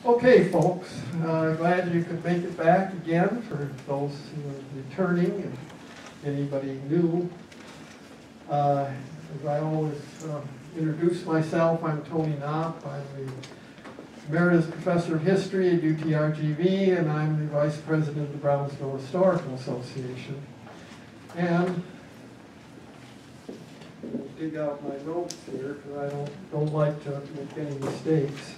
Okay, folks, glad you could make it back again for those who are returning and anybody new. As I always introduce myself, I'm Tony Knopp. I'm the Emeritus Professor of History at UTRGV, and I'm the Vice President of the Brownsville Historical Association. And I'll dig out my notes here because I don't like to make any mistakes.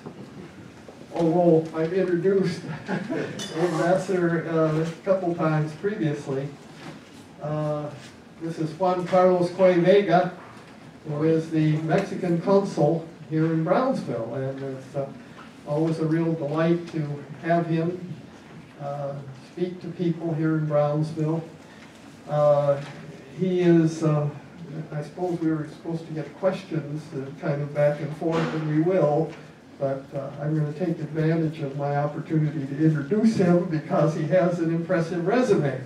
Although I've introduced the ambassador a couple times previously. This is Juan Carlos Cuey Vega, who is the Mexican consul here in Brownsville, and it's always a real delight to have him speak to people here in Brownsville. He is, I suppose we were supposed to get questions kind of back and forth, and we will. But I'm going to take advantage of my opportunity to introduce him because he has an impressive resume.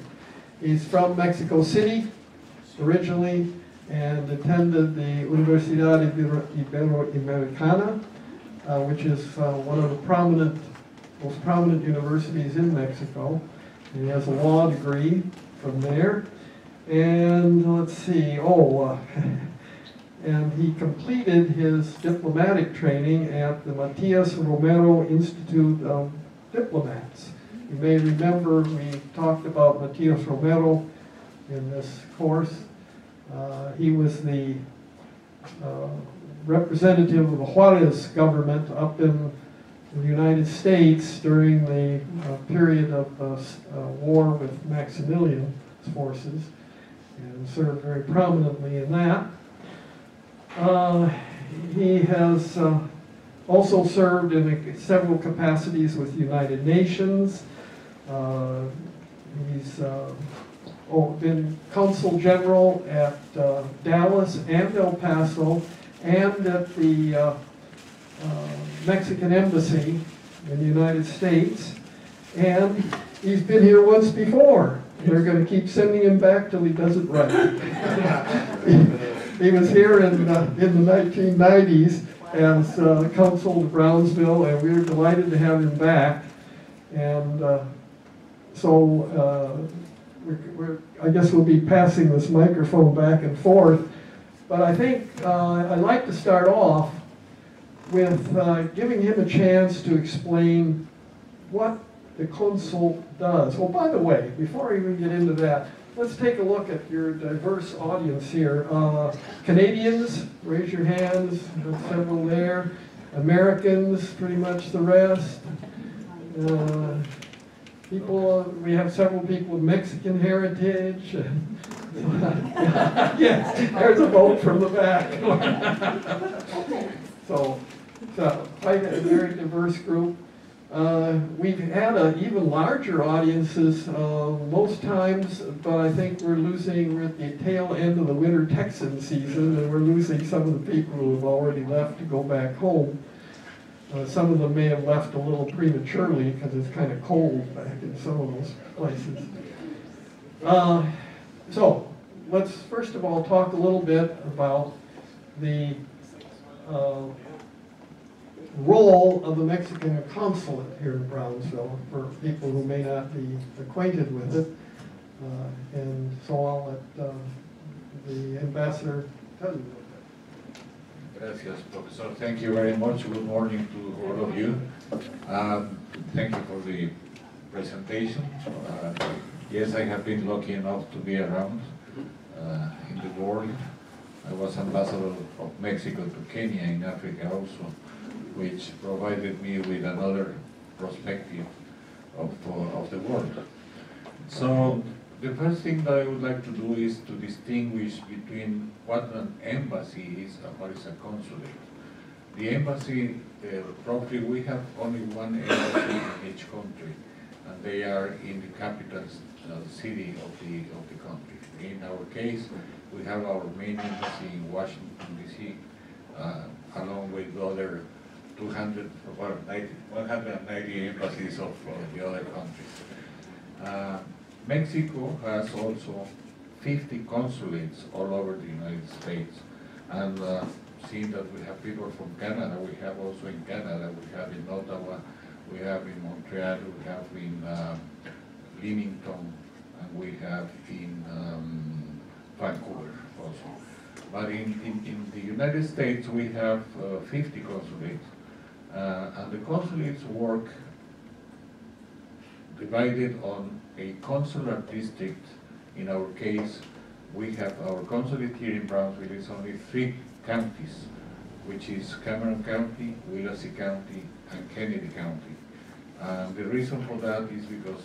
He's from Mexico City originally and attended the Universidad Iberoamericana, which is one of the most prominent universities in Mexico. He has a law degree from there. And let's see, and he completed his diplomatic training at the Matias Romero Institute of Diplomats. You may remember we talked about Matias Romero in this course. He was the representative of the Juarez government up in the United States during the period of war with Maximilian's forces, and served very prominently in that. He has also served in several capacities with the United Nations. He's been Consul General at Dallas and El Paso and at the Mexican Embassy in the United States. And he's been here once before. They're going to keep sending him back till he does it right. He was here in the 1990s as Consul to Brownsville, and we were delighted to have him back. And I guess we'll be passing this microphone back and forth. But I think I'd like to start off with giving him a chance to explain what the consul does. Oh, by the way, before I even get into that, let's take a look at your diverse audience here. Canadians, raise your hands, there's several there. Americans, pretty much the rest. We have several people with Mexican heritage. Yes, there's a vote from the back. So quite a very diverse group. We've had even larger audiences most times, but I think we're at the tail end of the winter Texan season, and we're losing some of the people who have already left to go back home. Some of them may have left a little prematurely because it's kind of cold back in some of those places. So let's first of all talk a little bit about the role of the Mexican consulate here in Brownsville for people who may not be acquainted with it. And so I'll let the ambassador tell you about that. Gracias, Professor. Thank you very much. Good morning to all of you. Thank you for the presentation. Yes, I have been lucky enough to be around in the world. I was ambassador of Mexico to Kenya in Africa also, which provided me with another perspective of the world. So the first thing that I would like to do is to distinguish between what an embassy is and what is a consulate. The embassy, roughly we have only one embassy in each country, and they are in the capital city of the country. In our case, we have our main embassy in Washington, D.C., along with other 190 embassies of the other countries. Mexico has also 50 consulates all over the United States, and seeing that we have people from Canada, we have also in Canada, we have in Ottawa, we have in Montreal, we have in Leamington, and we have in Vancouver also. But in the United States, we have 50 consulates, and the consulates work divided on a consular district. In our case, we have our consulate here in Brownsville is only 3 counties, which is Cameron County, Willacy County, and Kennedy County. And the reason for that is because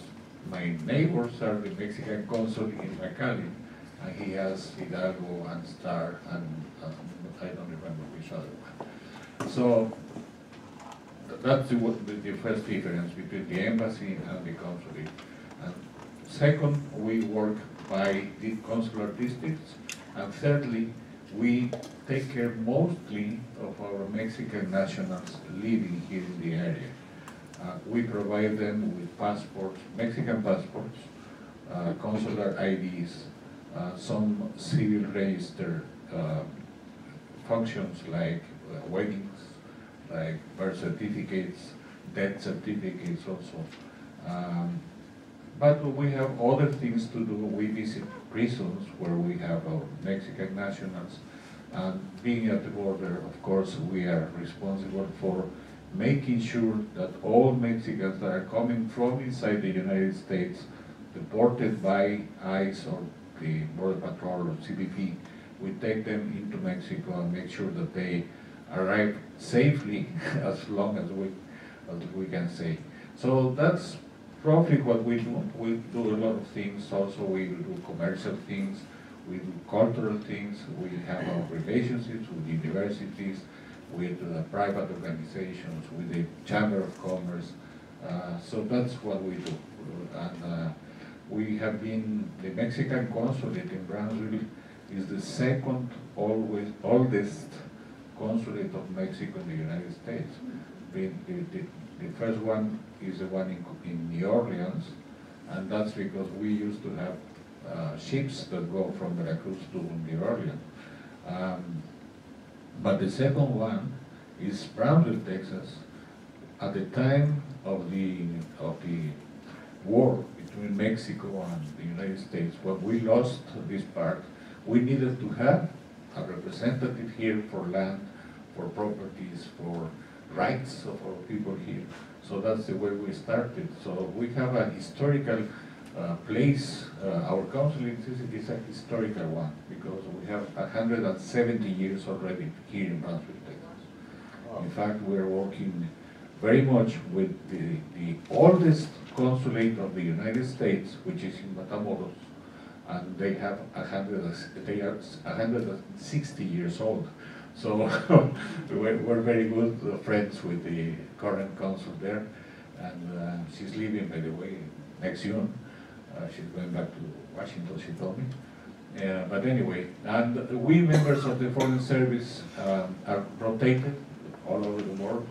my neighbors are the Mexican consul in McAllen, and he has Hidalgo and Star, and I don't remember which other one. So that's the first difference between the embassy and the consulate. And second, we work by the consular districts. And thirdly, we take care mostly of our Mexican nationals living here in the area. We provide them with passports, Mexican passports, consular IDs, some civil register functions like weddings, like birth certificates, death certificates also. But we have other things to do. We visit prisons where we have our Mexican nationals. And being at the border, of course, we are responsible for making sure that all Mexicans that are coming from inside the United States, deported by ICE or the Border Patrol or CBP, we take them into Mexico and make sure that they arrive safely as long as we can say. So that's roughly what we do. We do a lot of things. Also, we do commercial things, we do cultural things, we have our relationships with universities, with private organizations, with the Chamber of Commerce. So that's what we do. And we have been, the Mexican consulate in Brownsville is the second oldest consulate of Mexico in the United States. The first one is the one in New Orleans, and that's because we used to have ships that go from Veracruz to New Orleans. But the second one is Brownsville, Texas. At the time of the war between Mexico and the United States, when we lost this part, we needed to have a representative here for land, for properties, for rights of our people here. So that's the way we started. So we have a historical place. Our consulate is a historical one because we have 170 years already here in Brownsville, Texas. In fact, we're working very much with the oldest consulate of the United States, which is in Matamoros, and they are 160 years old. So we're very good friends with the current consul there, and she's leaving, by the way, next June. She's going back to Washington, she told me. But anyway, and we members of the Foreign Service are rotated all over the world.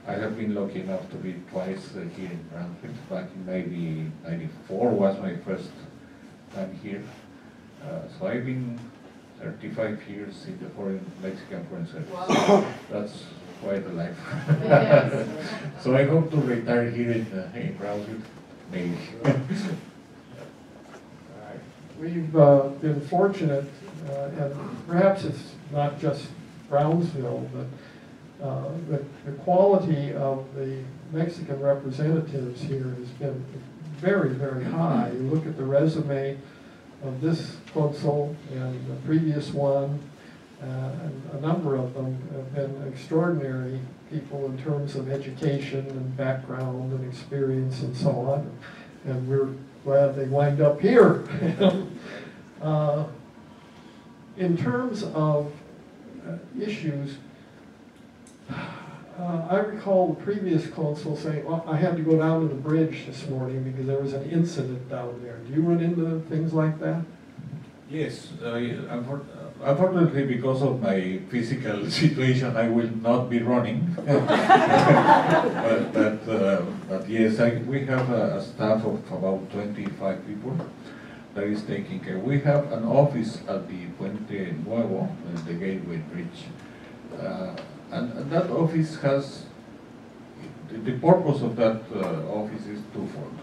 I have been lucky enough to be twice here in Brownsville. Back in 1994 was my first time here. So I've been 35 years in the Mexican Foreign Service. Wow. That's quite a life. Yes. So I hope to retire here in Brownsville, maybe. We've been fortunate, and perhaps it's not just Brownsville, but the quality of the Mexican representatives here has been very, very high. You look at the resume of this consul and the previous one, and a number of them have been extraordinary people in terms of education and background and experience and so on. And we're glad they wind up here. In terms of issues, I recall the previous consul saying, well, I had to go down to the bridge this morning because there was an incident down there. Do you run into things like that? Yes. Unfortunately, because of my physical situation, I will not be running. but yes, we have a staff of about 25 people that is taking care. We have an office at the Puente Nuevo, the Gateway Bridge. And that office has the purpose of that office is twofold.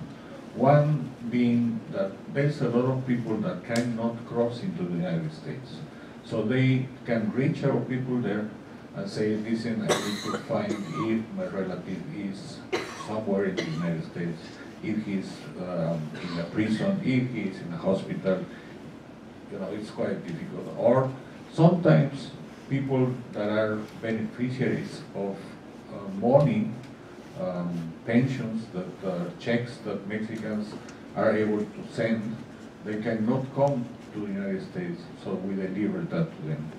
One being that there's a lot of people that cannot cross into the United States. So they can reach our people there and say, listen, I need to find if my relative is somewhere in the United States, if he's in a prison, if he's in a hospital. You know, it's quite difficult. Or sometimes people that are beneficiaries of money, pensions, that checks that Mexicans are able to send, they cannot come to the United States, so we deliver that to them.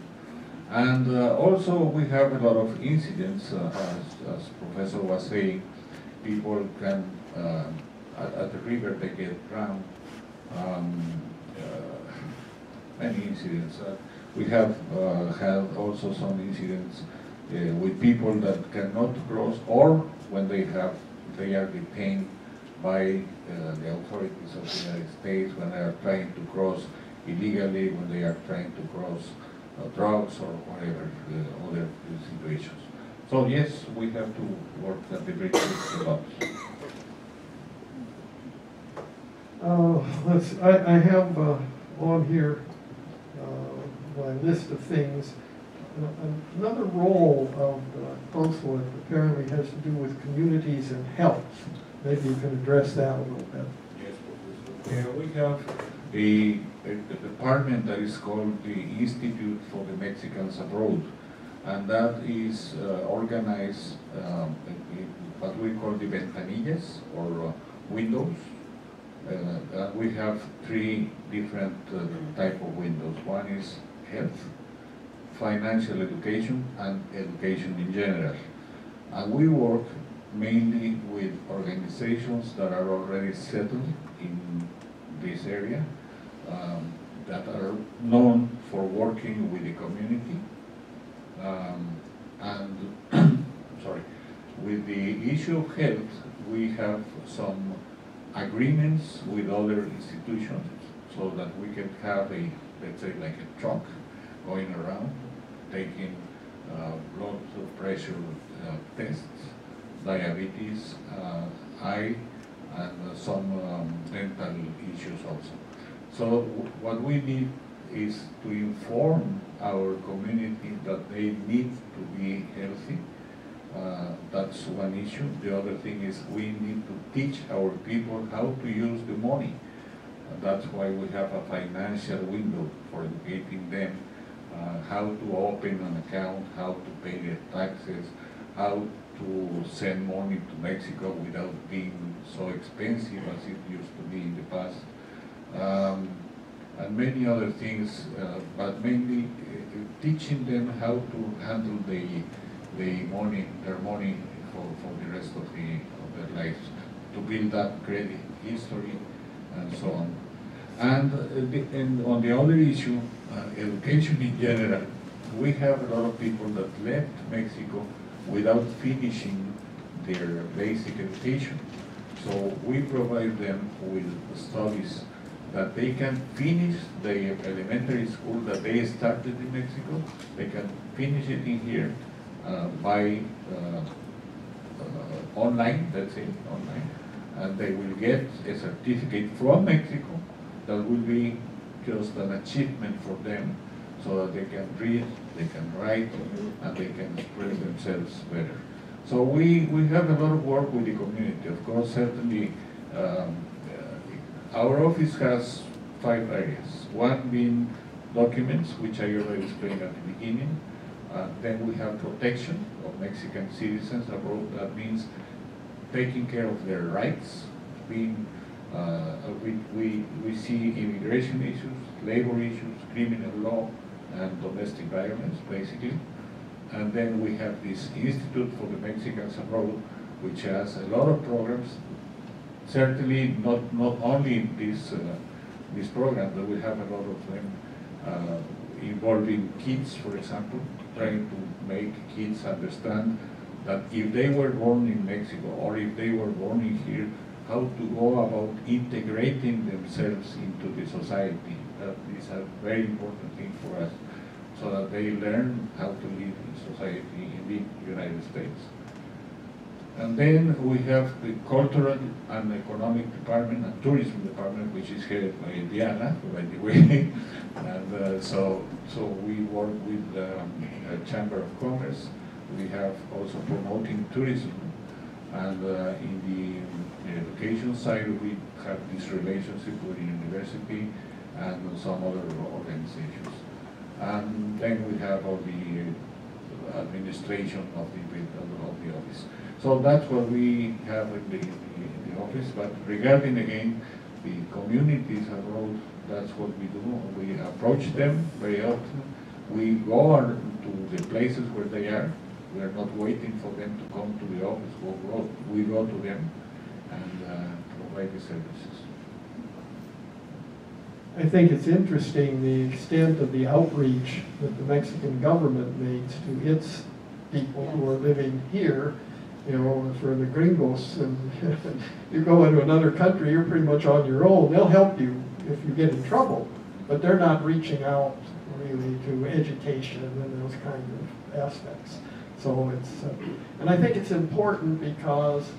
And also we have a lot of incidents, as Professor was saying, people can, at the river they get drowned, many incidents. We have had also some incidents with people that cannot cross, or when they are detained by the authorities of the United States when they are trying to cross illegally, when they are trying to cross drugs or whatever other situations. So yes, we have to work at the bridges a lot. I have on here my list of things. Another role of the consulate apparently has to do with communities and health. Maybe you can address that a little bit. Yes, Professor. We have a department that is called the Institute for the Mexicans Abroad, and that is organized in what we call the ventanillas, or windows. We have three different type of windows. One is health, financial education, and education in general. And we work mainly with organizations that are already settled in this area, that are known for working with the community, and sorry, with the issue of health, we have some agreements with other institutions so that we can have a, let's say, like a truck going around taking blood pressure tests, diabetes, eye, and some dental issues also. So what we need is to inform our community that they need to be healthy. That's one issue. The other thing is we need to teach our people how to use the money. That's why we have a financial window for educating them how to open an account, how to pay their taxes, how to send money to Mexico without being so expensive as it used to be in the past, and many other things, but mainly teaching them how to handle their money for the rest of their lives, to build up credit history and so on. And on the other issue, education in general, we have a lot of people that left Mexico without finishing their basic education. So we provide them with studies that they can finish the elementary school that they started in Mexico. They can finish it in here by online, let's say online, and they will get a certificate from Mexico that will be just an achievement for them, so that they can read, they can write, and they can express themselves better. So we have a lot of work with the community. Of course, certainly, our office has 5 areas. One being documents, which I already explained at the beginning. Then we have protection of Mexican citizens abroad. That means taking care of their rights. Being, we see immigration issues, labor issues, criminal law, and domestic violence, basically. And then we have this Institute for the Mexicans Abroad, which has a lot of programs. Certainly not only this program, but we have a lot of them involving kids, for example, trying to make kids understand that if they were born in Mexico or if they were born in here, how to go about integrating themselves into the society. That is a very important thing for us, so that they learn how to live in society in the United States. And then we have the Cultural and Economic Department and Tourism Department, which is headed by Diana, by the way. And so we work with the Chamber of Commerce. We have also promoting tourism. And in the education side, we have this relationship with the university and some other organizations. And then we have all the administration of the office. So that's what we have in the office. But regarding, again, the communities abroad, that's what we do. We approach them very often. We go to the places where they are. We are not waiting for them to come to the office. We go to them and provide the services. I think it's interesting the extent of the outreach that the Mexican government makes to its people who are living here. You know, for the gringos, and you go into another country, you're pretty much on your own. They'll help you if you get in trouble, but they're not reaching out really to education and those kind of aspects. So it's, and I think it's important because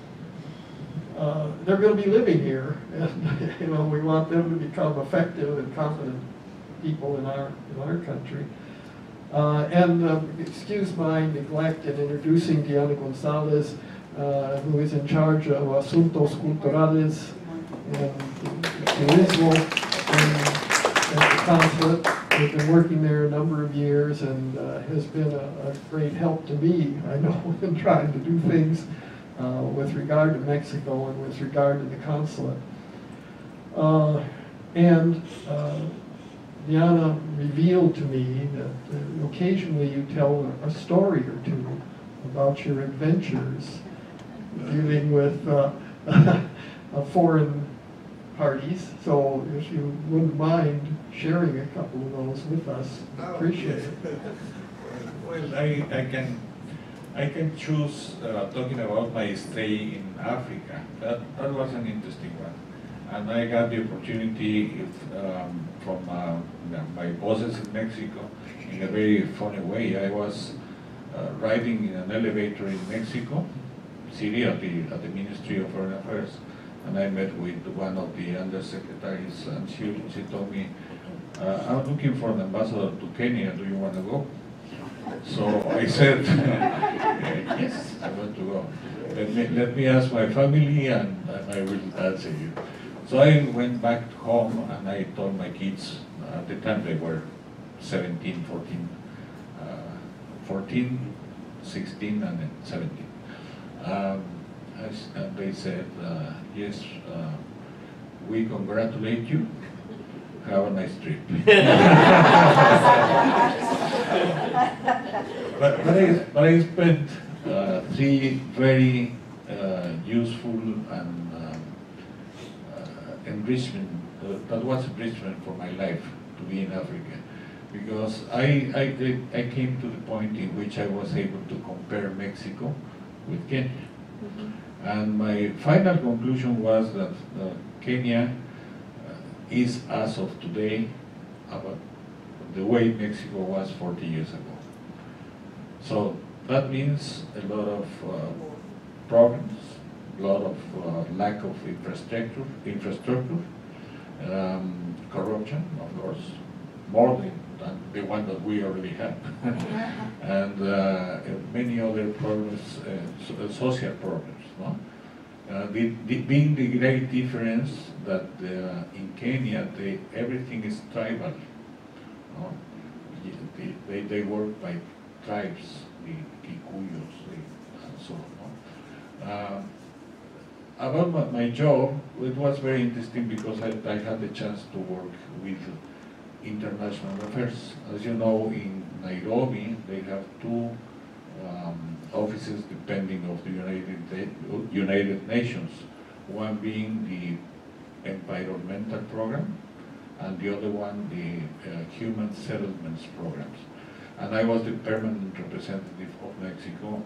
they're going to be living here, and you know, we want them to become effective and competent people in our country. Excuse my neglect in introducing Diana Gonzalez, who is in charge of Asuntos Culturales and Turismo at the consulate. We've been working there a number of years and has been a great help to me, I know, in trying to do things with regard to Mexico and with regard to the consulate. Diana revealed to me that occasionally you tell a story or two about your adventures dealing with foreign parties. So if you wouldn't mind sharing a couple of those with us, appreciate it. Well, I can choose talking about my stay in Africa. That was an interesting one. And I got the opportunity from my bosses in Mexico in a very funny way. I was riding in an elevator in Mexico City at the Ministry of Foreign Affairs, and I met with one of the undersecretaries, and she told me, I'm looking for an ambassador to Kenya, do you want to go? So I said, yes, I want to go. Let me ask my family and I will answer you. So I went back home and I told my kids, at the time they were 17, 14, 16 and then 17. And they said, yes, we congratulate you, have a nice trip. but I spent 3 very useful and enrichment, that was enrichment for my life to be in Africa, because I came to the point in which I was able to compare Mexico with Kenya. And my final conclusion was that Kenya is, as of today, about the way Mexico was 40 years ago. So that means a lot of problems, a lot of lack of infrastructure, corruption, of course, more than the one that we already have, and many other problems, social problems. No? Being the great difference that in Kenya everything is tribal. No? They work by tribes, the Kikuyos, and so on. No? About my job, it was very interesting because I had the chance to work with international affairs. As you know, in Nairobi, they have 2 offices depending of the United Nations, one being the environmental program, and the other one the human settlements programs. And I was the permanent representative of Mexico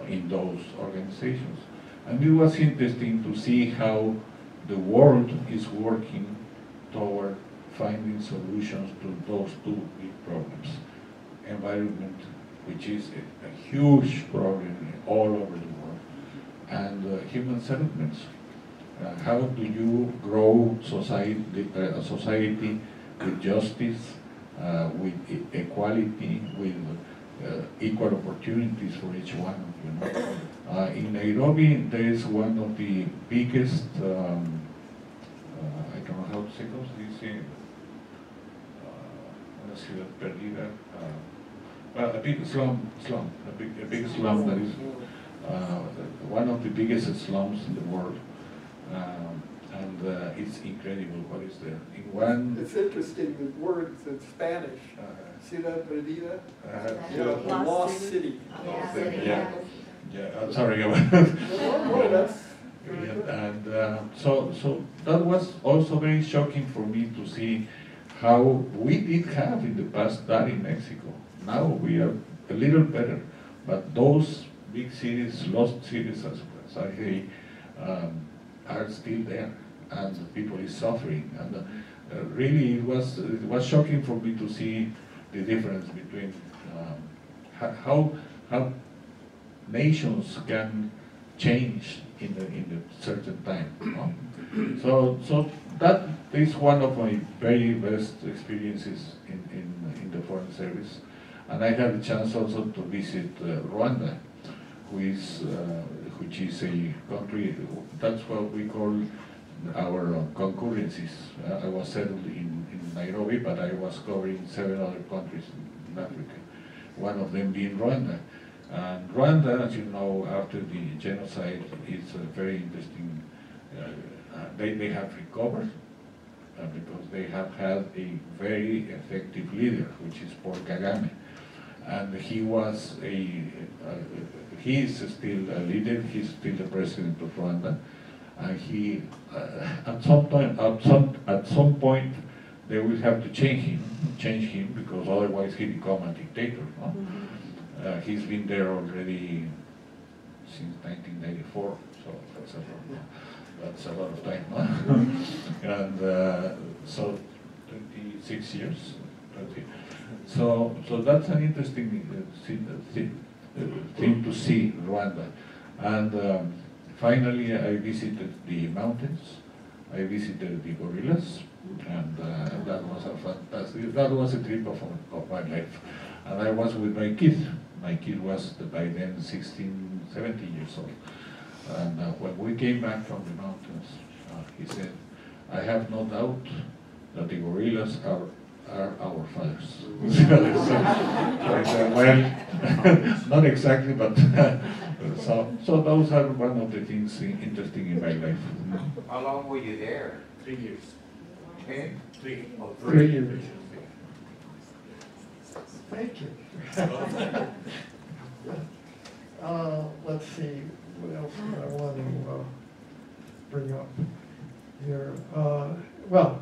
in those organizations. And it was interesting to see how the world is working toward finding solutions to those 2 big problems. Environment, which is a huge problem all over the world, human settlements. How do you grow society, a society with justice, with equality, with equal opportunities for each one? You know, in Nairobi, there is one of the biggest. I don't know how to say those. Ciudad Perdida. Well, a big slum, a big slum that is one of the biggest slums in the world, and it's incredible what is there. In one, It's interesting, the words in Spanish, Ciudad Perdida, the lost city. Yeah, I'm sorry about No, that's very good. and so that was also very shocking for me to see how we did have in the past that in Mexico. Now we are a little better, but those big cities, lost cities, as I say, are still there, and the people is suffering. And really, it was shocking for me to see the difference between how nations can change in a certain time. You know? So that is one of my very best experiences in the Foreign Service. And I had a chance also to visit Rwanda, which is a country, that's what we call our concurrencies. I was settled in Nairobi, but I was covering 7 other countries in Africa, one of them being Rwanda. And Rwanda, as you know, after the genocide, is a very interesting, they have recovered because they have had a very effective leader, which is Paul Kagame. And he was he is still a leader, he's still the president of Rwanda. And he, at some point, they will have to change him because otherwise he become a dictator. No? He's been there already since 1994, so that's a lot of time. No? And so 26 years. 20. So that's an interesting thing to see, Rwanda. And finally, I visited the mountains. I visited the gorillas, and that was a fantastic. That was a trip of my life. And I was with my kid. My kid was by then 16, 17 years old. And when we came back from the mountains, he said, "I have no doubt that the gorillas are our fathers." So I said, well, not exactly, but so those are one of the things interesting in my life. How long were you there? 3 years. 10? 3. Oh, 3 years. Thank you. Let's see, what else do I want to bring up here? Well,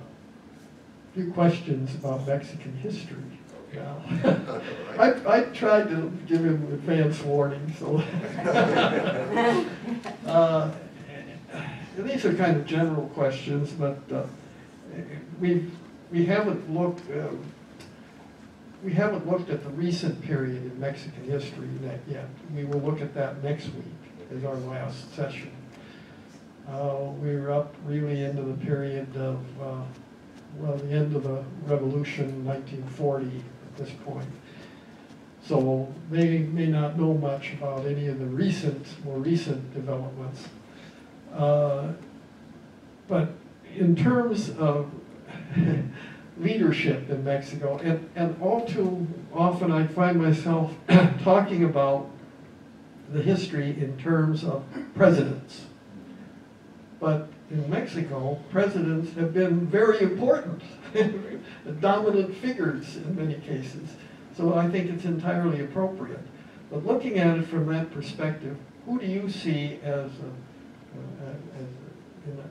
a few questions about Mexican history. Now, I tried to give him advance warning, so these are kind of general questions, but we haven't looked at the recent period in Mexican history yet. We will look at that next week as our last session. We were up really into the period of well, the end of the revolution, 1940 at this point. So they may not know much about any of the more recent developments. But in terms of leadership in Mexico, and all too often I find myself talking about the history in terms of presidents. But in Mexico, presidents have been very important, dominant figures in many cases. So I think it's entirely appropriate. But looking at it from that perspective, who do you see as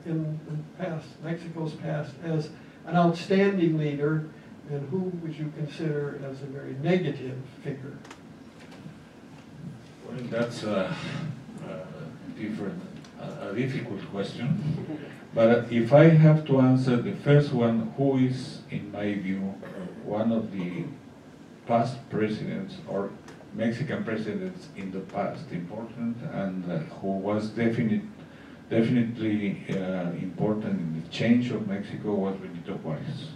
in past, Mexico's past, as an outstanding leader, and who would you consider as a very negative figure? Well, that's a difficult question. But if I have to answer the first one, who is, in my view, one of the past presidents or Mexican presidents in the past important, and who was definitely definitely important in the change of Mexico was Benito Juarez.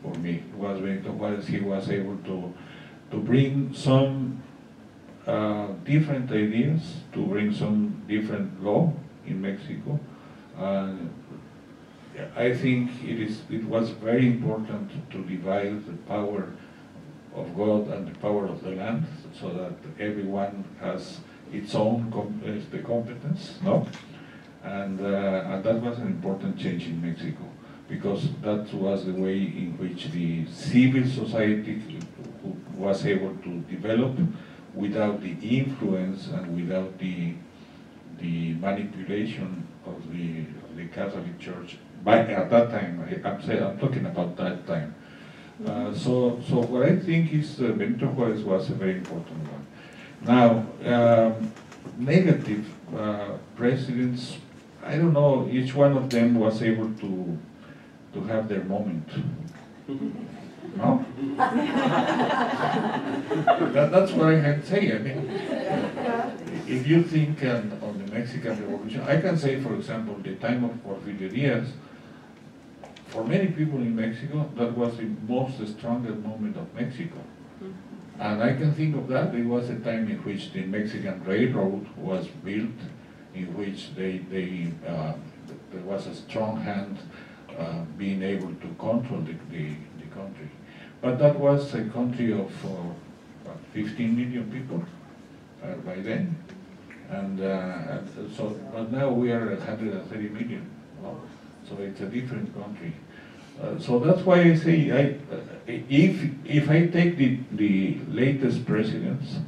For me, it was Benito Juarez. He was able to bring some different ideas, to bring some different law in Mexico. I think it was very important to divide the power of God and the power of the land, so that everyone has its own competence, no? And that was an important change in Mexico, because that was the way in which the civil society was able to develop without the influence and without the manipulation of the Catholic Church. At that time, I'm talking about that time. So what I think is Benito Juarez was a very important one. Now, negative presidents, I don't know, each one of them was able to have their moment. No? That's what I can say. I mean, if you think on the Mexican Revolution, I can say, for example, the time of Porfirio Diaz, for many people in Mexico, that was the most strongest moment of Mexico. And I can think of that. It was a time in which the Mexican Railroad was built, in which there was a strong hand being able to control the country. But that was a country of 15 million people by then. And but now we are at 130 million. So it's a different country. So that's why I say, if I take the latest presidents,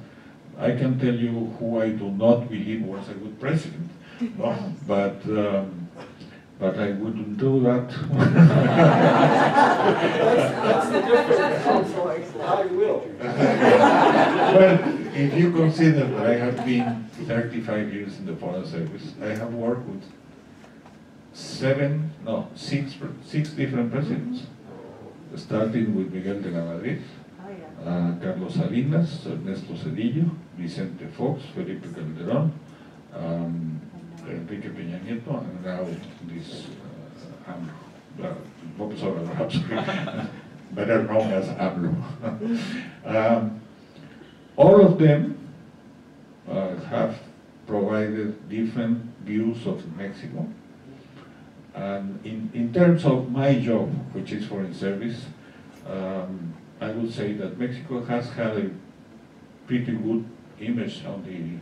I can tell you who I do not believe was a good president. No? But I wouldn't do that. That's the difference. Consul, I will. Well, if you consider that I have been 35 years in the Foreign Service, I have worked with six different presidents, starting with Miguel de la Madrid, Carlos Salinas, Ernesto Zedillo, Vicente Fox, Felipe Calderón, Enrique Peña Nieto, and now this López Obrador, better known as AMLO. All of them have provided different views of Mexico. And in terms of my job, which is foreign service, I would say that Mexico has had a pretty good image on the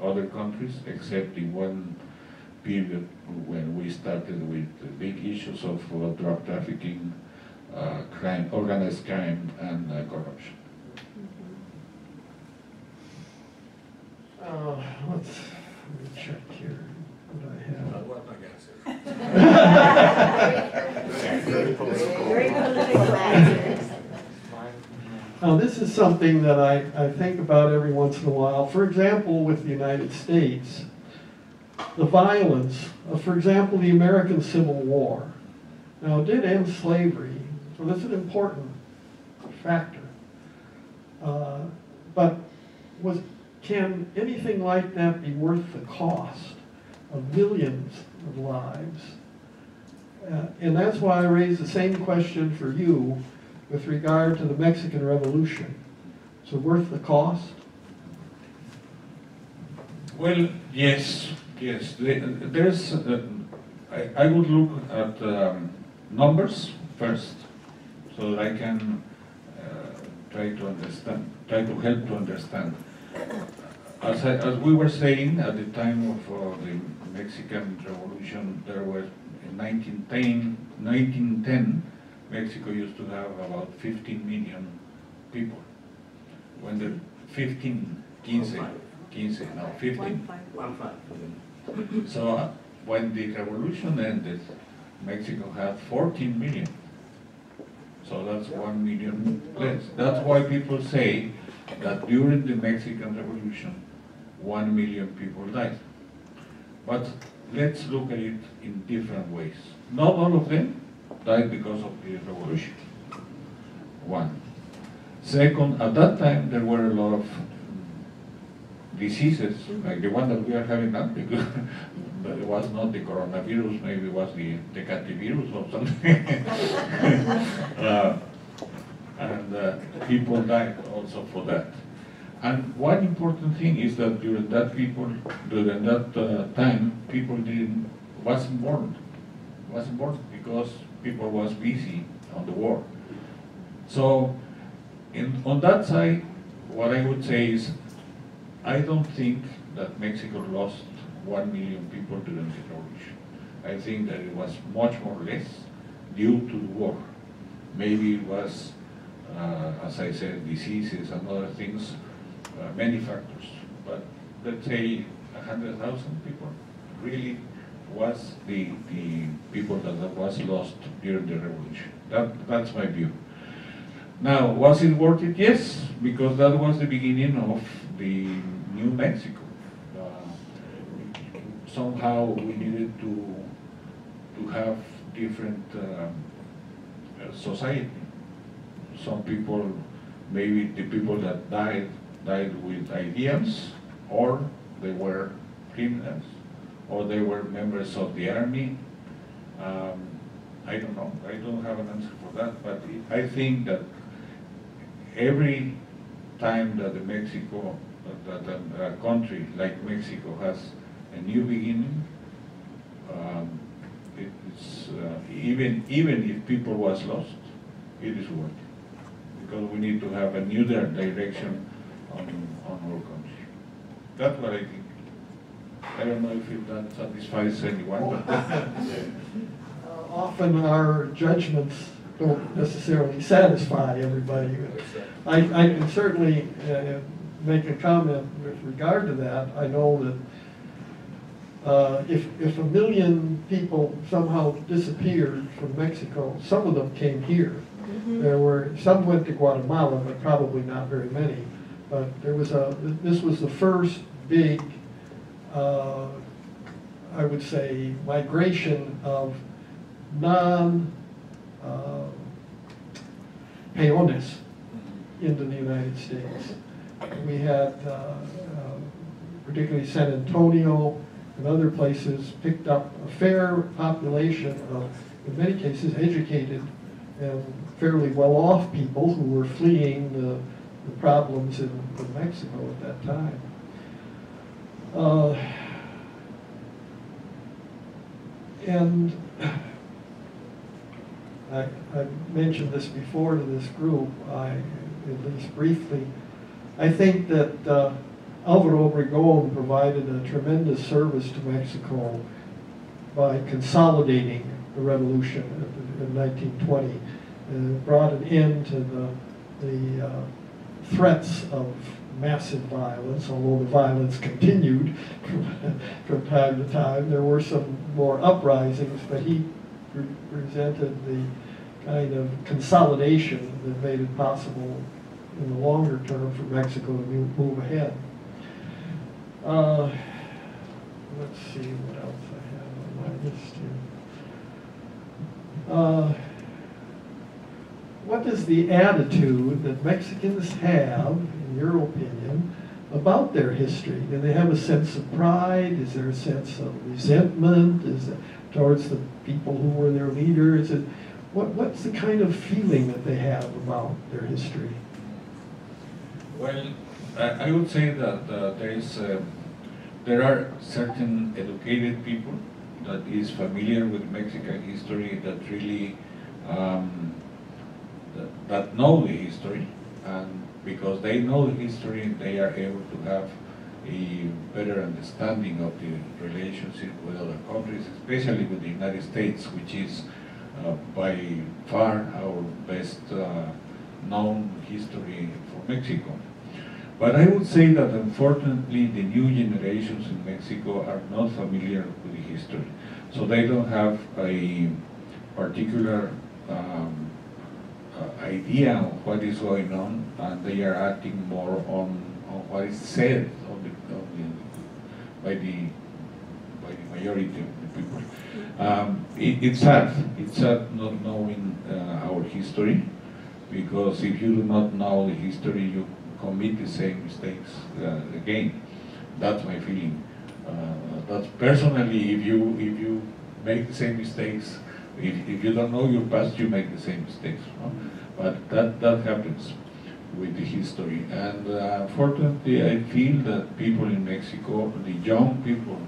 other countries, except in one period when we started with the big issues of drug trafficking, crime, organized crime, and corruption. Let me check here what I have. Very political answers. Now, this is something that I think about every once in a while. For example, with the United States, the violence of, for example, the American Civil War. Now, it did end slavery, so that's an important factor. But can anything like that be worth the cost of millions of lives? And that's why I raise the same question for you with regard to the Mexican Revolution. So worth the cost? Well, yes. There's, I would look at numbers first, so that I can try to help to understand. As we were saying, at the time of the Mexican Revolution, there were, in 1910, Mexico used to have about 15 million people. When the 15, now 15. So when the revolution ended, Mexico had 14 million. So that's 1 million less. That's why people say that during the Mexican Revolution, 1 million people died. But let's look at it in different ways. Not all of them died because of the revolution. One. Second, at that time there were a lot of diseases like the one that we are having now, because but it was not the coronavirus, maybe it was the virus or something. People died also for that. And one important thing is that during that time, people wasn't born because people was busy on the war. So, on that side, what I would say is, I don't think that Mexico lost 1 million people during the revolution. I think that it was much more or less due to the war. Maybe it was, as I said, diseases and other things, many factors. But let's say 100,000 people really was the people that was lost during the revolution. That's my view. Now, was it worth it? Yes, because that was the beginning of the new Mexico. Somehow we needed to have different society. Some people, maybe the people that died with ideas, or they were criminals, or they were members of the army. I don't know. I don't have an answer for that, but I think that every time that a country like Mexico has a new beginning, it's even if people was lost, it is worth it, because we need to have a new direction on our country. That's what I think. I don't know if that satisfies anyone. Often our judgments don't necessarily satisfy everybody. I can certainly make a comment with regard to that. I know that if 1 million people somehow disappeared from Mexico, some of them came here. Some went to Guatemala, but probably not very many. But this was the first big, I would say, migration of peones into the United States. We had, particularly San Antonio and other places, picked up a fair population of, in many cases, educated and fairly well-off people who were fleeing the problems in Mexico at that time. And I mentioned this before to this group, at least briefly. I think that Alvaro Obregón provided a tremendous service to Mexico by consolidating the revolution in 1920. It brought an end to the threats of massive violence, although the violence continued from time to time. There were some more uprisings, but he presented the kind of consolidation that made it possible in the longer term for Mexico to move ahead. Let's see what else I have on my list here. What is the attitude that Mexicans have, in your opinion, about their history? Do they have a sense of pride? Is there a sense of resentment? Is it towards the people who were their leaders? What's the kind of feeling that they have about their history? Well, I would say that there are certain educated people that is familiar with Mexican history, that really that know the history, and because they know the history, they are able to have a better understanding of the relationship with other countries, especially with the United States, which is by far our best known history for Mexico. But I would say that unfortunately the new generations in Mexico are not familiar with the history. So they don't have a particular idea of what is going on, and they are acting more on what is said by the majority of the people. It's sad not knowing our history, because if you do not know the history, you commit the same mistakes again. That's my feeling. That's personally, if you make the same mistakes, if you don't know your past, you make the same mistakes. No? But that happens with the history. And unfortunately, I feel that people in Mexico, the young people,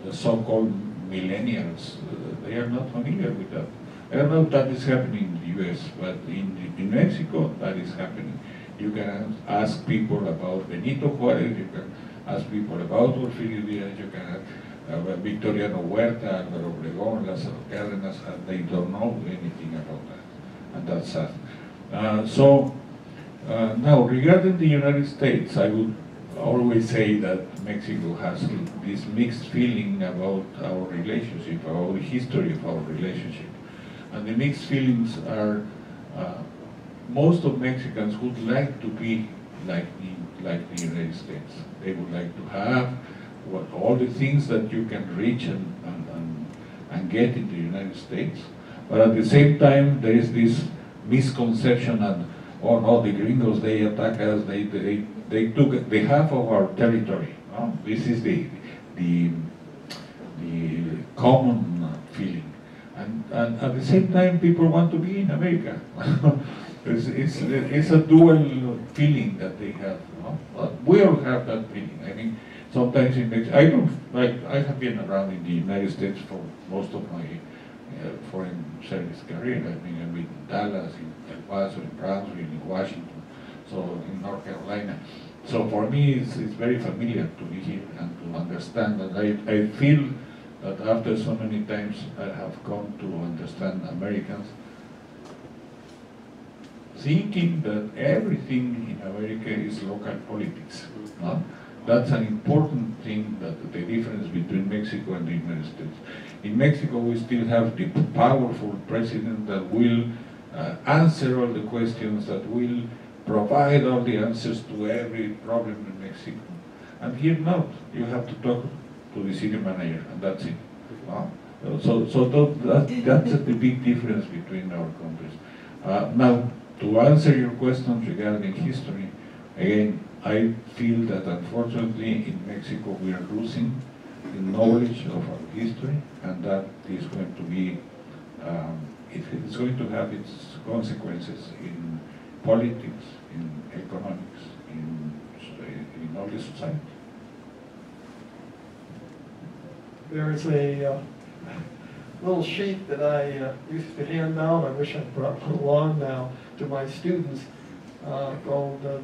the so-called millennials, they are not familiar with that. I don't know if that is happening in the US, but in Mexico, that is happening. You can ask people about Benito Juárez, you can ask people about Porfirio Díaz, you can ask Victoriano Huerta, Álvaro Obregón, Lázaro Cárdenas, and they don't know anything about that. And that's sad. Now, regarding the United States, I would always say that Mexico has this mixed feeling about our relationship, about the history of our relationship. And the mixed feelings are, most of Mexicans would like to be like the United States. They would like to have all the things that you can reach and get in the United States. But at the same time, there is this misconception that, oh no, the gringos, they attack us, they took the half of our territory. No? This is the common feeling. And at the same time, people want to be in America. it's a dual feeling that they have. No? We all have that feeling. I mean, sometimes in Mexico, I have been around in the United States for most of my foreign service career. I mean, I've been in Dallas, in El Paso, in Brownsville, in Washington, so in North Carolina. So for me, it's very familiar to be here and to understand that I feel that after so many times I have come to understand Americans, thinking that everything in America is local politics. No? That's an important thing, that the difference between Mexico and the United States. In Mexico, we still have the powerful president that will answer all the questions, that will provide all the answers to every problem in Mexico. And here not. You have to talk to the city manager, and that's it. That's the big difference between our countries. Now, to answer your questions regarding history, again, I feel that unfortunately in Mexico we are losing the knowledge of our history, and that is going to be, it's going to have its consequences in politics, in economics, in all the society. There's a little sheet that I used to hand out, I wish I'd brought it along now, to my students, called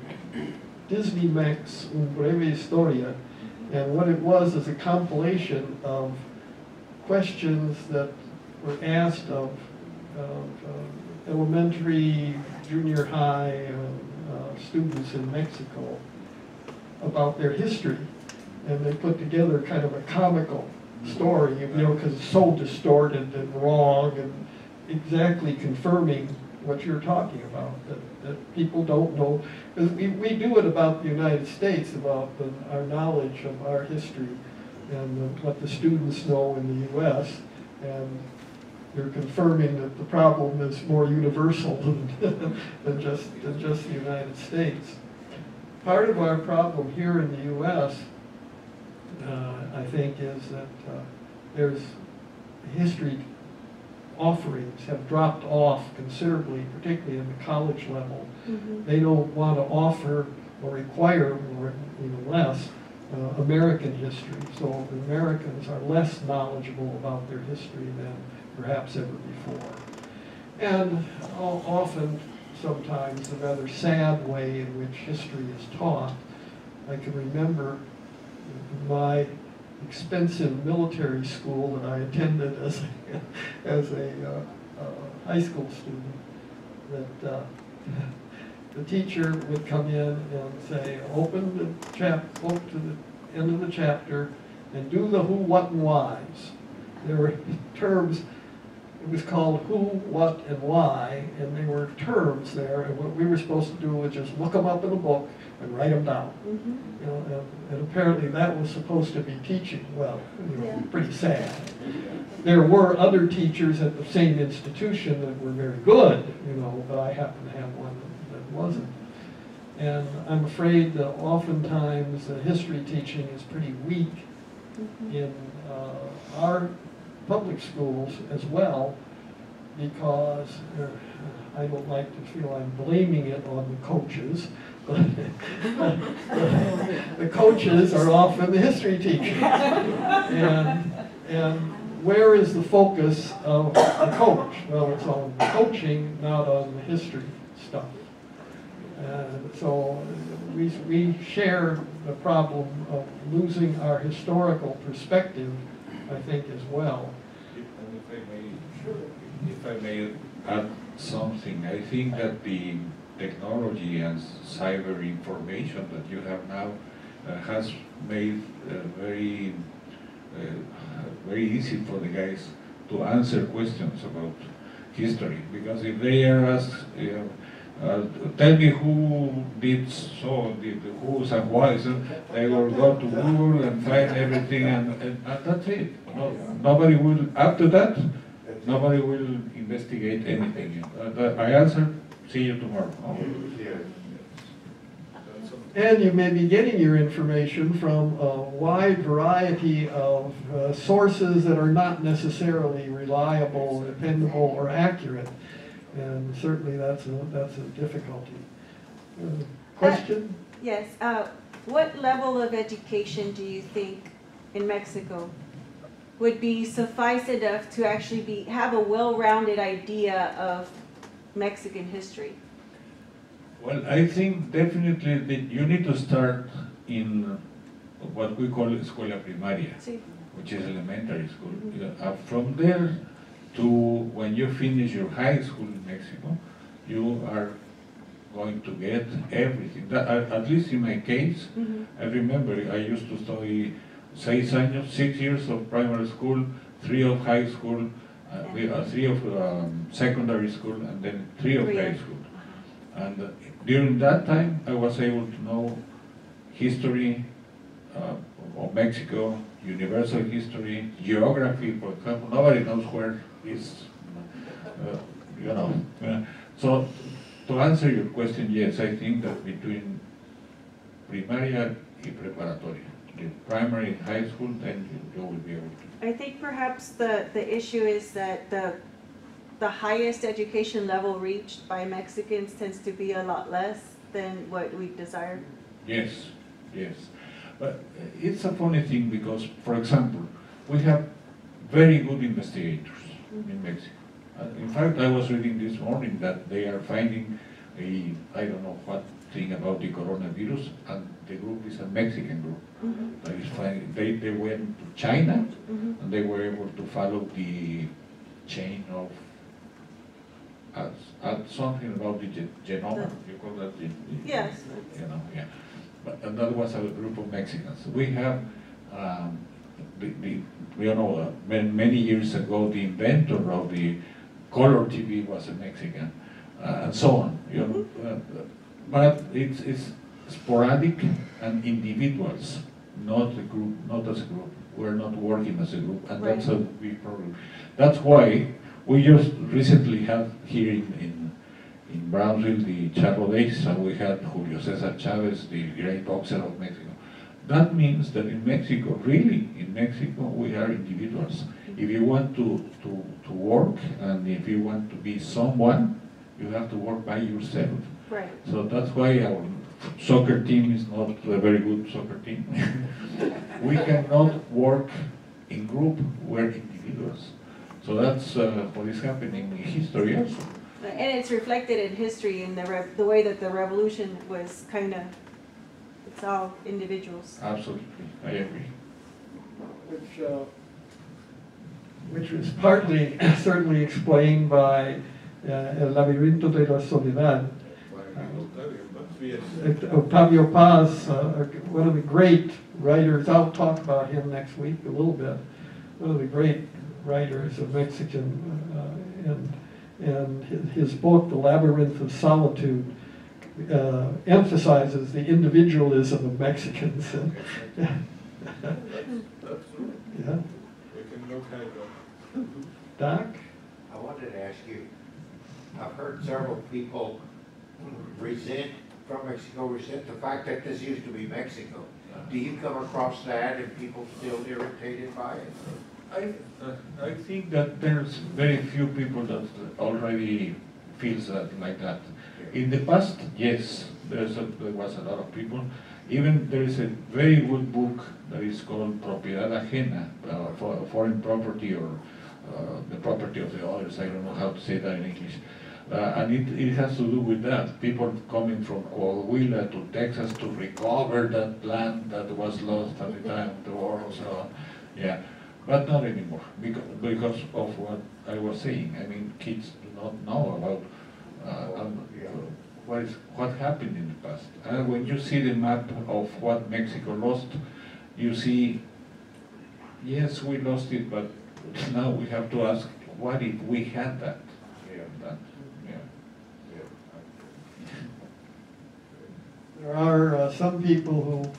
Disney Max Un Breve Historia. And what it was is a compilation of questions that were asked of elementary, junior high students in Mexico about their history. And they put together kind of a comical story, because it's so distorted and wrong, and exactly confirming what you're talking about, that people don't know. Because we do it about the United States, about our knowledge of our history and what the students know in the U.S., and you're confirming that the problem is more universal than just the United States. Part of our problem here in the U.S., I think, is that there's history offerings have dropped off considerably, particularly in the college level. Mm-hmm. They don't want to offer or require more, even less, American history. So Americans are less knowledgeable about their history than perhaps ever before. And often, sometimes, a rather sad way in which history is taught. I can remember my expensive military school that I attended as a high school student, that the teacher would come in and say, open the book to the end of the chapter and do the who, what, and whys. There were terms, it was called who, what, and why, and there were terms there, and what we were supposed to do was just look them up in a book and write them down. Mm-hmm. And apparently that was supposed to be teaching. Well, yeah. Pretty sad. There were other teachers at the same institution that were very good, but I happen to have one that wasn't. And I'm afraid that oftentimes history teaching is pretty weak in our public schools as well, because I don't like to feel I'm blaming it on the coaches, but the coaches are often the history teachers. And where is the focus of the coach? Well, it's on the coaching, not on the history stuff. So we share the problem of losing our historical perspective, I think, as well. If I may add something, I think that the technology and cyber information that you have now has made very easy for the guys to answer questions about history. Because if they are asked, tell me who did so, who's and why, so they will go to Google and find everything, and that's it. Nobody will, after that, nobody will investigate anything. I answer, see you tomorrow. And you may be getting your information from a wide variety of sources that are not necessarily reliable, dependable, or accurate. And certainly that's a difficulty. Question? Yes. What level of education do you think in Mexico would be suffice enough to actually have a well-rounded idea of Mexican history? Well, I think definitely that you need to start in what we call escuela primaria, which is elementary school. From there to when you finish your high school in Mexico, you are going to get everything. At least in my case, I remember I used to study 6 years of primary school, 3 of high school, 3 of secondary school, and then 3 of high school. And during that time, I was able to know history of Mexico, universal history, geography, for example. Nobody knows where is, you know. So to answer your question, yes, I think that between primaria and preparatoria, the primary and high school, then you will be able to. I think perhaps the issue is that the highest education level reached by Mexicans tends to be a lot less than what we desire. Yes, yes. But it's a funny thing because, for example, we have very good investigators in Mexico. In fact, I was reading this morning that they are finding I don't know what thing about the coronavirus, and the group is a Mexican group. That is finding, they went to China, and they were able to follow the chain of something about the genome. You call that yes. You know, yeah. But and that was a group of Mexicans. We have you know, many years ago, the inventor of the color TV was a Mexican, and so on. You know, but it's sporadic and individuals, not a group, not as a group. We're not working as a group, and that's a big problem. That's why we just recently had here in Brownsville the Charro Days, and we had Julio Cesar Chavez, the great boxer of Mexico. That means that in Mexico, really, in Mexico, we are individuals. If you want to work, and if you want to be someone, you have to work by yourself. Right. So that's why our soccer team is not a very good soccer team. We cannot work in group, we're individuals. So that's what is happening in history also. And it's reflected in history in the way that the revolution was kind of, it's all individuals. Absolutely, I agree. Which was partly certainly explained by El Laberinto de la Soledad. Octavio Paz, one of the great writers, I'll talk about him next week a little bit, one of the great writers of Mexican, and his book, The Labyrinth of Solitude, emphasizes the individualism of Mexicans. Yeah. Doc? I wanted to ask you, I've heard several people resent from Mexico, the fact that this used to be Mexico, do you come across that and people still irritated by it? I think that there's very few people that already feels that like that. In the past, yes, there was a lot of people. Even there is a very good book that is called Propiedad Ajena, for foreign property or the property of the others. I don't know how to say that in English. And it has to do with that. People coming from Coahuila to Texas to recover that land that was lost at the time of the war or so on. Yeah, but not anymore because of what I was saying. I mean, kids do not know about what happened in the past. And when you see the map of what Mexico lost, you see, yes, we lost it, but now we have to ask, what if we had that? There are some people who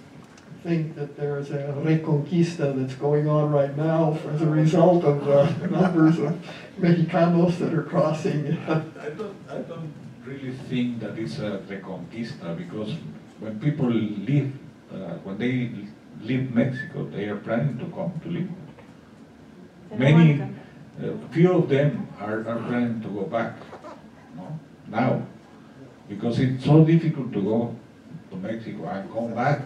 think that there is a reconquista that's going on right now as a result of numbers of Mexicanos that are crossing. I don't really think that it's a reconquista, because when people leave, when they leave Mexico, they are planning to come to live. Many, few of them are planning to go back, no? Now, because it's so difficult to go to Mexico and come back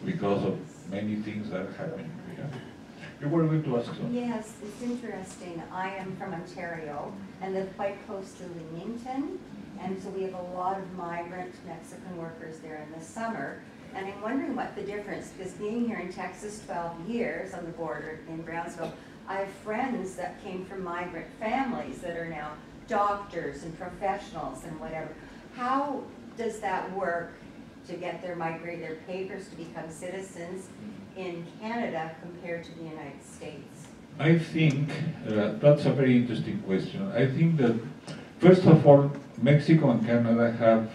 because of many things that are happening. Yeah. You were going to ask something? Yes, it's interesting. I am from Ontario and live quite close to Leamington, and so we have a lot of migrant Mexican workers there in the summer. And I'm wondering what the difference, because being here in Texas 12 years on the border in Brownsville, I have friends that came from migrant families that are now doctors and professionals and whatever. How does that work to get their papers to become citizens in Canada compared to the United States? I think that's a very interesting question. I think that, first of all, Mexico and Canada have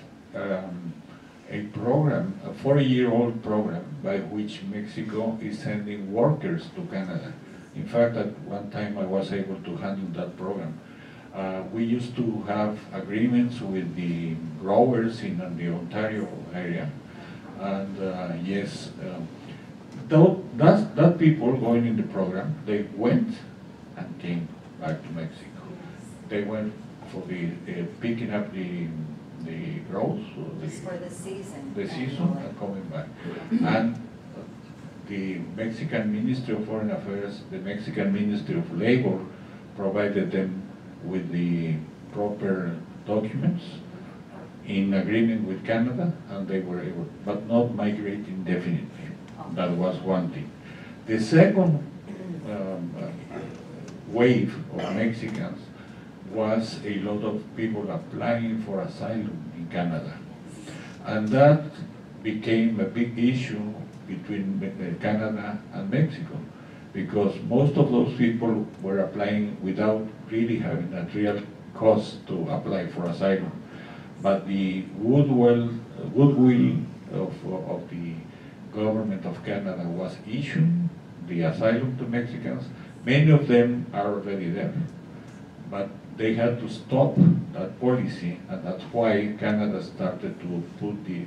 a program, a 40-year-old program, by which Mexico is sending workers to Canada. In fact, at one time I was able to handle that program. We used to have agreements with the growers in the Ontario area, and yes, that people going in the program, they went and came back to Mexico. They went for the picking up the growth, For the season. the season, and coming back. And the Mexican Ministry of Foreign Affairs, the Mexican Ministry of Labor provided them with the proper documents in agreement with Canada, and they were able, but not migrate indefinitely. That was one thing. The second wave of Mexicans was a lot of people applying for asylum in Canada. And that became a big issue between Canada and Mexico, because most of those people were applying without really having a real cost to apply for asylum. But the goodwill of the government of Canada was issuing the asylum to Mexicans. Many of them are already there, but they had to stop that policy, and that's why Canada started to put the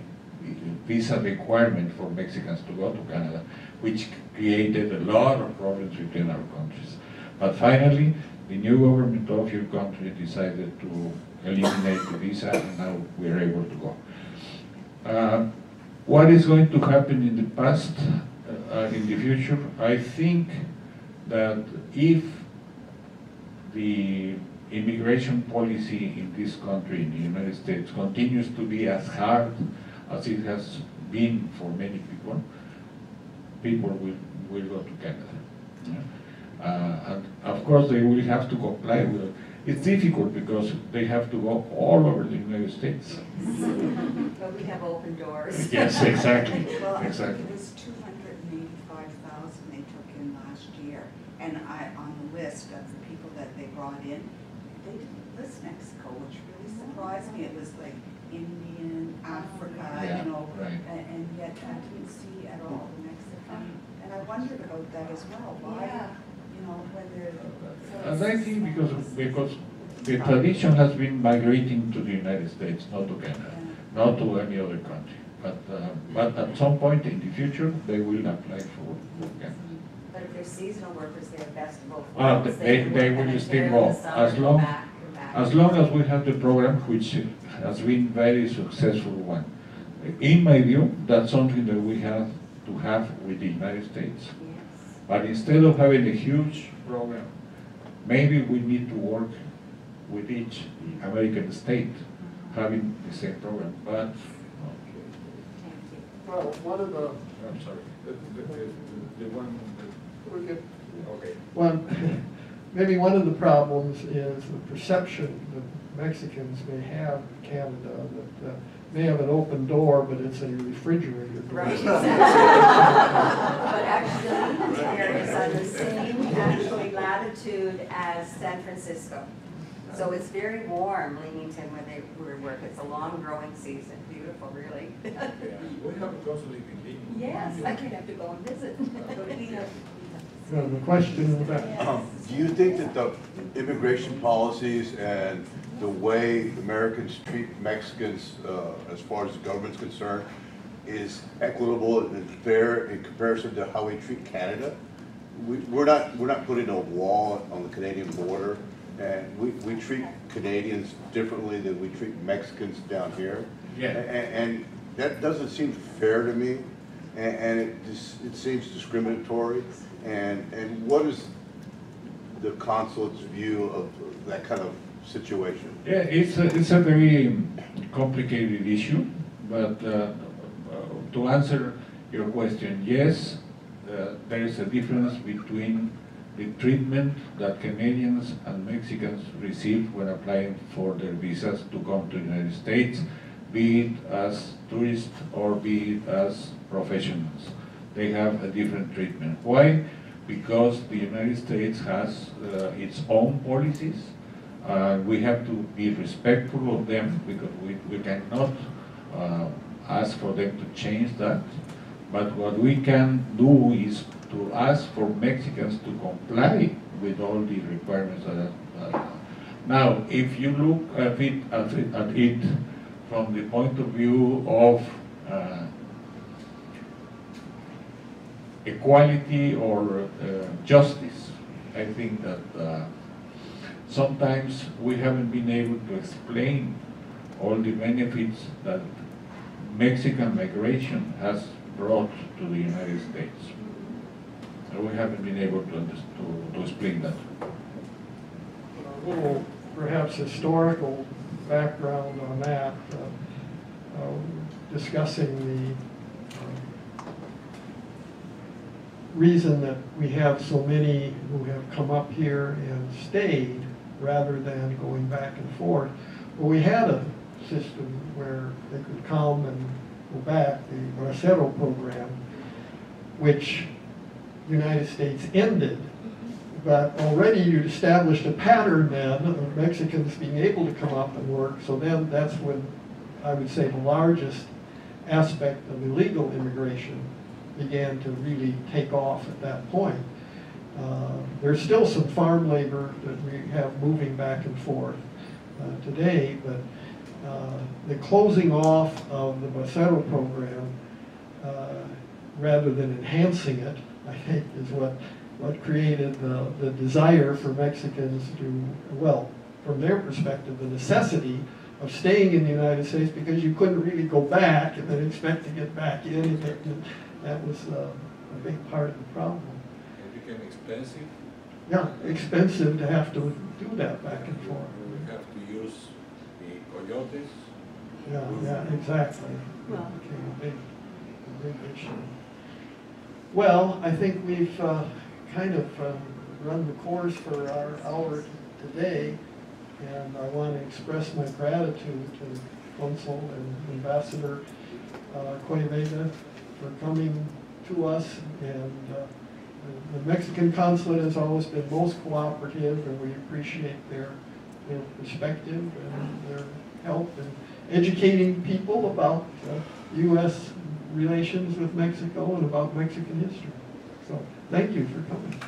visa requirement for Mexicans to go to Canada, which created a lot of problems between our countries. But finally, the new government of your country decided to eliminate the visa, and now we are able to go. What is going to happen in the past, in the future? I think that if the immigration policy in this country, in the United States, continues to be as hard as it has been for many people, people will go to Canada. Yeah? And of course they will have to comply with it. It's difficult because they have to go all over the United States. But we have open doors. Yes, exactly. Well, I think Exactly. it was 285,000 they took in last year. And on the list of the people that they brought in, they didn't list Mexico, which really surprised me. It was like Indian, Africa, Yeah, you know, right. and yet I didn't see at all the Mexican. And I wondered about that as well. Why, Yeah. you know, whether. And I think because the tradition has been migrating to the United States, not to Canada. not to any other country. But at some point in the future, they will apply for work permit. But if they're seasonal workers, they're best of both Ah, worlds. they can will work in still Ontario go, in the summer, as go long- back, come back. As long as we have the program, which has been very successful one. In my view, that's something that we have to have with the United States. Yes. But instead of having a huge program, maybe we need to work with each American state having the same program. But Thank you. Well, one of the, I'm sorry, the one. Okay. well, maybe one of the problems is the perception that Mexicans may have in Canada, that may have an open door, but it's a refrigerator door. Right, exactly. But actually, Ontario is on the same actually latitude as San Francisco. So it's very warm, Leamington, where we work. It's a long growing season. Beautiful, really. We have a consul in Beijing. Yes, I could have to go and visit. The question is that, Do you think that the immigration policies and the way Americans treat Mexicans, as far as the government's concerned, is equitable and fair in comparison to how we treat Canada? We're not putting a wall on the Canadian border, and we treat Canadians differently than we treat Mexicans down here. Yeah. And that doesn't seem fair to me, and it seems discriminatory. And what is the consulate's view of that kind of situation? Yeah, it's a very complicated issue, but to answer your question, yes, there is a difference between the treatment that Canadians and Mexicans receive when applying for their visas to come to the United States, be it as tourists or be it as professionals. They have a different treatment. Why? Because the United States has its own policies. We have to be respectful of them because we cannot ask for them to change that. But what we can do is to ask for Mexicans to comply with all the requirements that now, if you look at it from the point of view of equality or justice, I think that sometimes we haven't been able to explain all the benefits that Mexican migration has brought to the United States. We haven't been able to explain that. a little perhaps historical background on that, discussing the reason that we have so many who have come up here and stayed rather than going back and forth. Well, we had a system where they could come and go back, the Brownsville program, which the United States ended. But already you'd established a pattern then of Mexicans being able to come up and work. So then that's when I would say the largest aspect of illegal immigration began to really take off at that point. There's still some farm labor that we have moving back and forth today, but the closing off of the Brownsville program, rather than enhancing it, I think is what created the desire for Mexicans to, well, from their perspective, the necessity of staying in the United States because you couldn't really go back and then expect to get back in. And that was a big part of the problem. It became expensive. Yeah, expensive to have to do that back and forth. We have to use the coyotes. Yeah, exactly. Well. It became a big issue. Well, I think we've kind of run the course for our hour today, and I want to express my gratitude to Consul and Ambassador Cueveda for coming to us, and the Mexican consulate has always been most cooperative, and we appreciate their perspective and their help in educating people about U.S. relations with Mexico and about Mexican history. So thank you for coming.